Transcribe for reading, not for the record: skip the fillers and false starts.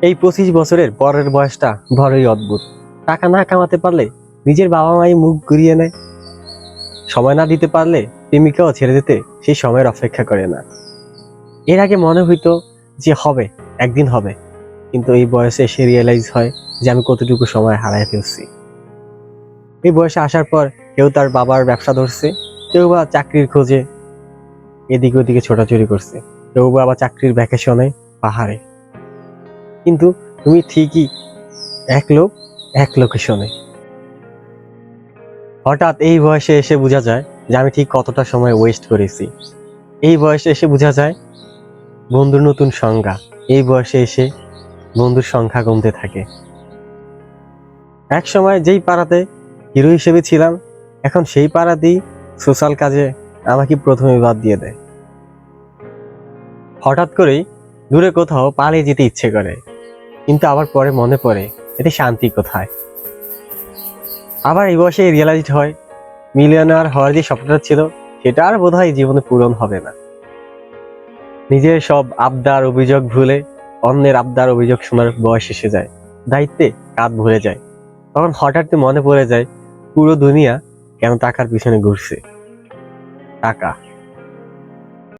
এই 25 বছরের পরের বয়সটা বড়ই অদ্ভুত। টাকা না কামাতে পারলে নিজের বাবা মাই মুখ ঘুরিয়ে নেয়, সময় না দিতে পারলে প্রেমিকাও ছেড়ে দিতে সেই সময়ের অপেক্ষা করে না। এর আগে মনে হইতো যে হবে, একদিন হবে, কিন্তু এই বয়সে এসে রিয়েলাইজ হয় যে আমি কতটুকু সময় হারায় ফেলছি। এই বয়সে আসার পর কেউ তার বাবার ব্যবসা ধরছে, কেউ বা চাকরির খোঁজে এদিকে ওদিকে ছোটাছুটি করছে, কেউ বা আবার চাকরির ভ্যাকেশনে পাহাড়ে। কিন্তু তুমি ঠিকই এক লোকেশনে। হঠাৎ এই বয়সে এসে বোঝা যায় যে আমি ঠিক কতটা সময় ওয়েস্ট করেছি। এই বয়সে এসে বোঝা যায় বন্ধুর নতুন সংজ্ঞা। এই বয়সে এসে বন্ধুর সংখ্যা কমতে থাকে। এক সময় যেই পাড়াতে হিরো হিসেবে ছিলাম, এখন সেই পাড়াতেই সোশ্যাল কাজে আমাকে প্রথমে বাদ দিয়ে দেয়। হঠাৎ করেই দূরে কোথাও পালিয়ে যেতে ইচ্ছে করে, কিন্তু আবার পরে মনে পড়ে এতে শান্তি কোথায়। আবার এই বয়সে রিয়েলাইজড হয় মিলিয়নার হওয়ার যে স্বপ্নটা ছিল সেটা আর বোধহয় জীবনে পূরণ হবে না। নিজের সব আবদার অভিযোগ ভুলে অন্যের আবদার অভিযোগ শোনার বয়স এসে যায়, দায়িত্বে কাঁধ ভরে যায়। তখন হঠাৎ মনে পড়ে যায় পুরো দুনিয়া কেন টাকার পিছনে ঘুরছে। টাকা।